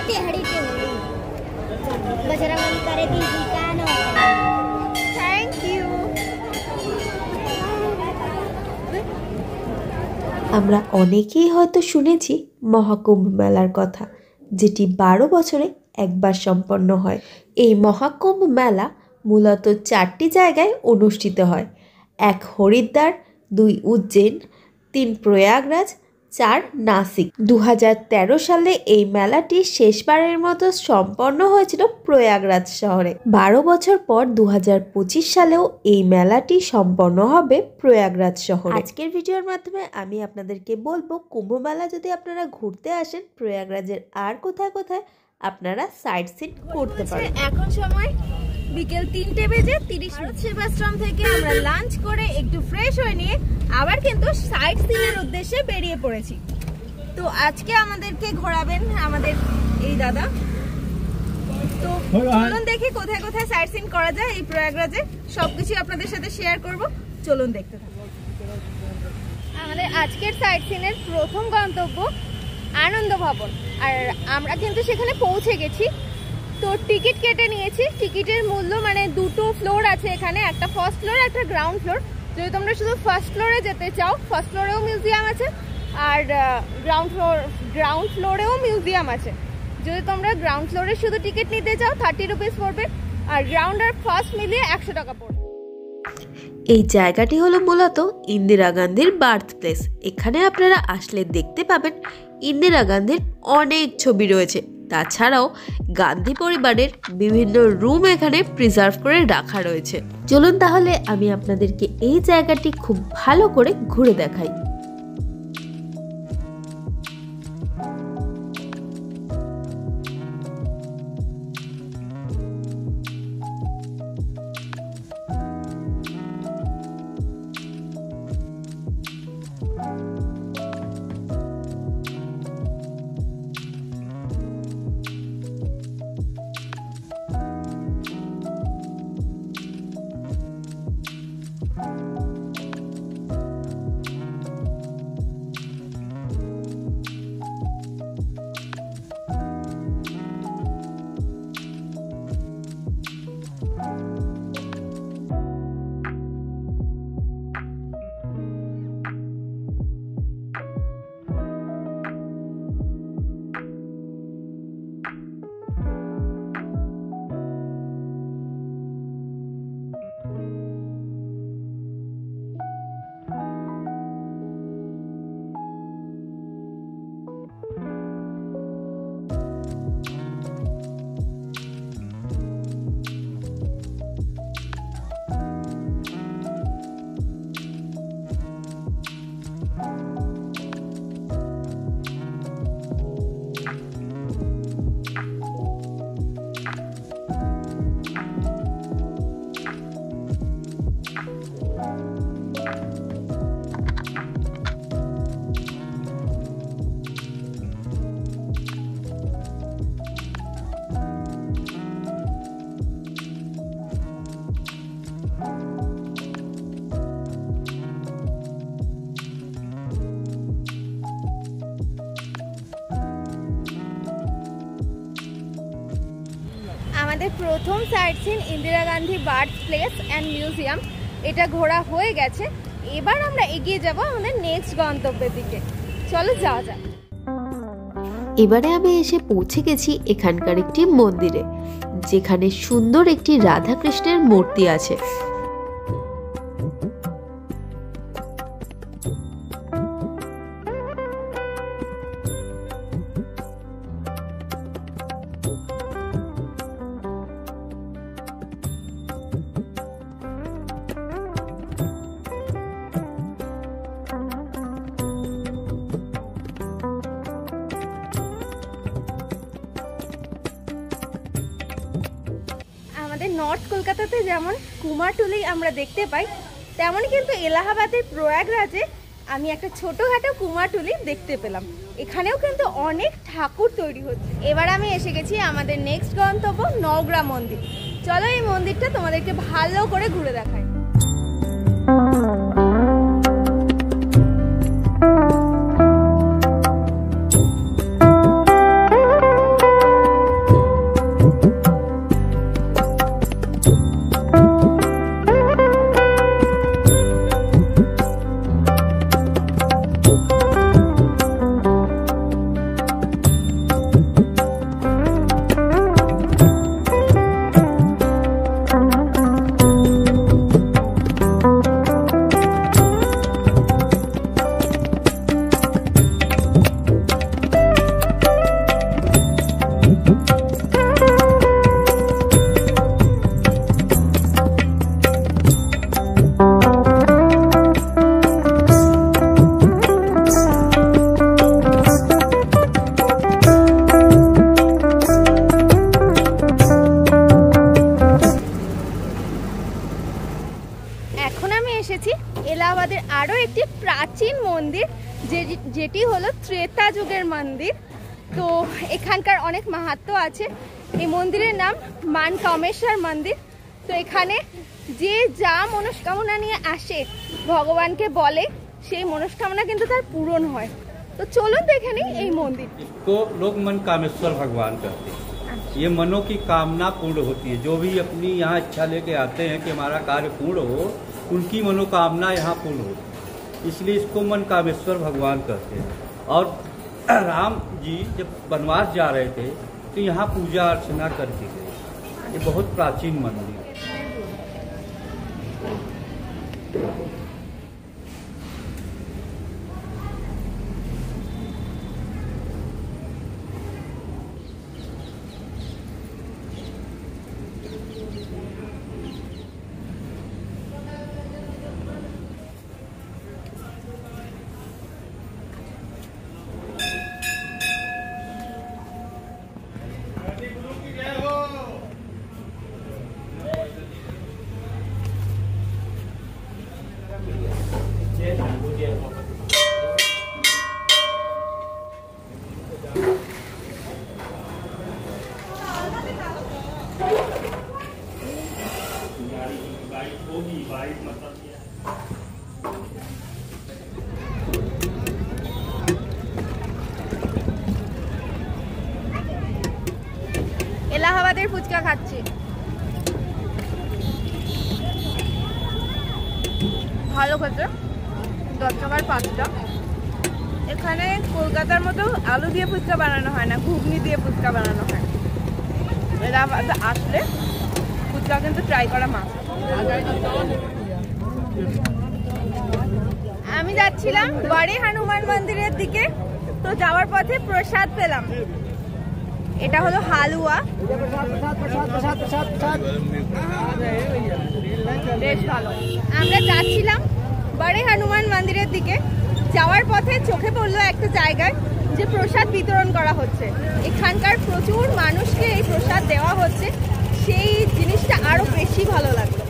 टेहड़ी बजरंगबली करे दीदी कानो थैंक यू। আমরা অনেকেই হয়তো শুনেছি মহাকুম্ভ মেলার কথা, যেটি 12 বছরে একবার সম্পন্ন হয়। এই মহাকুম্ভ মেলা মূলত 4টি জায়গায় অনুষ্ঠিত হয়। 1 হরিদ্বার, 2 উজ্জৈন, 3 প্রয়াগরাজ, 4 নাসিক। 2013 সালে এই মেলাটি শেষবারের মতো সম্পন্ন হয়েছিল প্রয়াগরাজ শহরে। 12 বছর পর 2025 সালেও এই মেলাটি সম্পন্ন হবে প্রয়াগরাজ শহরে। আজকের ভিডিওর মাধ্যমে আমি আপনাদেরকে বলবো, কুম্ভ মেলা যদি আপনারা ঘুরতে আসেন প্রয়াগরাজের আর কোথায় কোথায় আপনারা সাইট সিন করতে পারেন। এখন সময় বিকেল 3টে বেজে 30 মিনিট। সেবাস্ট্রাম থেকে আমরা লাঞ্চ করে একটু ফ্রেশ হয়ে নিয়ে আবার কিন্তু সাইট সিনের উদ্দেশ্যে বেরিয়ে পড়েছি। তো আজকে আমাদেরকে ঘোরাবেন আমাদের এই দাদা। তো চলুন দেখি কোথায় কোথায় সাইট সিন করা যায় এই প্রয়াগরাজে, সবকিছু আপনাদের সাথে শেয়ার করব। চলুন দেখতে থাকুন। আমাদের আজকের সাইট সিনের প্রথম গন্তব্য আনন্দ ভবন, আর আমরা কিন্তু সেখানে পৌঁছে গেছি। তো টিকিট কেটে নিয়েছি। টিকিটের মূল্য মানে 2টো ফ্লোর আছে এখানে, একটা ফার্স্ট ফ্লোর একটা গ্রাউন্ড ফ্লোর। যদি তোমরা শুধু ফার্স্ট ফ্লোরে যেতে চাও, ফার্স্ট ফ্লোরেও মিউজিয়াম আছে, আর গ্রাউন্ড ফ্লোরেও মিউজিয়াম আছে। যদি তোমরা গ্রাউন্ড ফ্লোরে শুধু টিকিট নিতে চাও 30 রুপিস পড়বে, আর গ্রাউন্ড আর ফার্স্ট মিলিয়ে 100 টাকা পড়বে। এই জায়গাটি হলো মূলত ইন্দিরা গান্ধীর বার্থ প্লেস। এখানে আপনারা আসলে দেখতে পাবেন ইন্দিরা গান্ধীর অনেক ছবি রয়েছে। তাছাড়াও গান্ধী পরিবারের বিভিন্ন রুম এখানে প্রিজার্ভ করে রাখা রয়েছে। চলুন তাহলে আমি আপনাদেরকে এই জায়গাটি খুব ভালো করে ঘুরে দেখাই। আমাদের প্রথম sightseeing Indira Gandhi birth place and museum, এটা ঘোরা হয়ে গেছে। এবার আমরা এগিয়ে যাব আমাদের নেক্সট গন্তব্যের দিকে। চলো যাওয়া যাক। এবারে আমি এসে পৌঁছে গেছি এখানকার একটি মন্দিরে, যেখানে সুন্দর একটি রাধা কৃষ্ণের মূর্তি আছে। আমাদের নর্থ কলকাতাতে যেমন কুমারটুলি আমরা দেখতে পাই, তেমনই কিন্তু এলাহাবাদের প্রয়াগরাজে আমি একটা ছোটোখাটো কুমারটুলি দেখতে পেলাম। এখানেও কিন্তু অনেক ঠাকুর তৈরি হচ্ছে। এবার আমি এসে গেছি আমাদের নেক্সট গন্তব্য নওগ্রাম মন্দির। চলো এই মন্দিরটা তোমাদেরকে ভালো করে ঘুরে দেখাই। এখন আমি এসেছি এলাহাবাদের আরো একটি প্রাচীন মন্দির যেটি হলো ত্রেতা যুগের মন্দির। তো এখানকার অনেক মাহাত্ম্য আছে। এই মন্দিরের নাম মানকামেশ্বর মন্দির। তো এখানে যে যা মনস্কামনা নিয়ে আসে ভগবানকে বলে সেই মনস্কামনা কিন্তু তার পূরণ হয়। तो चलो देखे नहीं यही मंदिर इसको लोग मन कामेश्वर भगवान कहते हैं। ये मनों की कामना पूर्ण होती है। जो भी अपनी यहाँ इच्छा लेके आते हैं कि हमारा कार्य पूर्ण हो, उनकी मनोकामना यहाँ पूर्ण होती है, इसलिए इसको मन कामेश्वर भगवान कहते हैं। और राम जी जब वनवास जा रहे थे तो यहाँ पूजा अर्चना करके गए। ये बहुत प्राचीन मंदिर है। এলাহাবাদের ফুচকা খাচ্ছি, ভালো খেতে, 10 টাকার 5টা। এখানে কলকাতার মতো আলু দিয়ে ফুচকা বানানো হয় না, ঘুগনি দিয়ে ফুচকা বানানো হয়। এলাহাবাদে আসলে ফুচকা কিন্তু ট্রাই করা মাস্ট। আমি যাচ্ছিলাম বড়ে হনুমান মন্দিরের দিকে। তো যাওয়ার পথে প্রসাদ পেলাম, এটা হলো হালুয়া, বেশ ভালো। আমরা যাচ্ছিলাম বড়ে হনুমান মন্দিরের দিকে, যাওয়ার পথে চোখে পড়লো একটা জায়গায় যে প্রসাদ বিতরণ করা হচ্ছে। এখানকার প্রচুর মানুষকে এই প্রসাদ দেওয়া হচ্ছে, সেই জিনিসটা আরো বেশি ভালো লাগলো।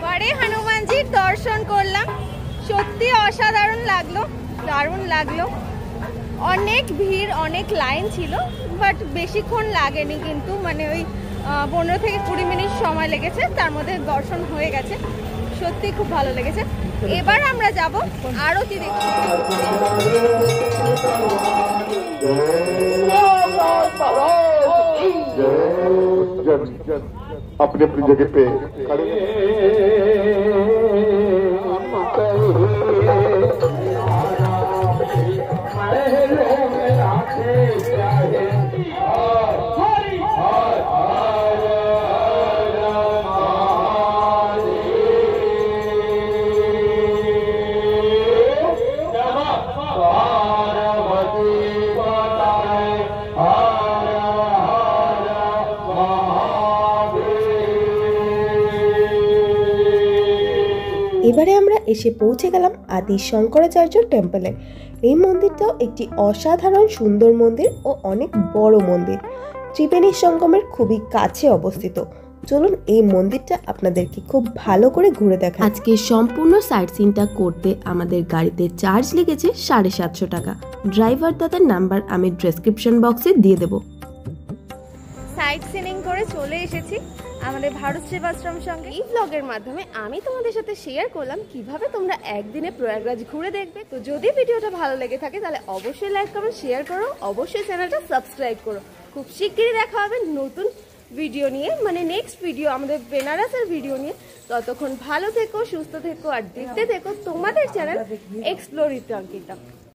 বড়ে হনুমানজির দর্শন করলাম, সত্যি অসাধারণ লাগলো, দারুণ লাগলো। অনেক ভিড়, অনেক লাইন ছিল, বাট বেশিক্ষণ লাগেনি, কিন্তু মানে ওই 15 থেকে 20 মিনিট সময় লেগেছে, তার মধ্যে দর্শন হয়ে গেছে। সত্যি খুব ভালো লেগেছে। এবার আমরা যাব আরতি দেখতে। अपनी अपनी जगह पे खड़े এবারে আমরা এসে পৌঁছে গেলাম আদি শঙ্করাচার্য টেম্পলে। এই মন্দিরটাও একটি অসাধারণ সুন্দর মন্দির ও অনেক বড় মন্দির, ত্রিবেণী সঙ্গমের খুবই কাছে অবস্থিত। চলুন এই মন্দিরটা আপনাদেরকে খুব ভালো করে ঘুরে দেখা। আজকে সম্পূর্ণ সাইট সিনটা করতে আমাদের গাড়িতে চার্জ লেগেছে 750 টাকা। ড্রাইভার দাদার নাম্বার আমি ডেসক্রিপশন বক্সে দিয়ে দেব। সাইট সিনিং করে চলে এসেছি। আমাদের ভারত সেবাশ্রম সঙ্গে। এই ব্লগের মাধ্যমে আমি তোমাদের সাথে শেয়ার করলাম কিভাবে তোমরা একদিনে প্রয়াগরাজ ঘুরে দেখবে। তো যদি ভিডিওটা ভালো লেগে থাকে তাহলে অবশ্যই লাইক কমেন্ট শেয়ার করো, অবশ্যই চ্যানেলটা সাবস্ক্রাইব করো। খুব শিগগিরই দেখা হবে নতুন ভিডিও নিয়ে, মানে নেক্সট ভিডিও আমাদের বেনারসের ভিডিও নিয়ে। ততক্ষণ ভালো থেকো, সুস্থ থেকো আর দেখতে থেকো তোমাদের চ্যানেল এক্সপ্লোর রিত অঙ্কিতা।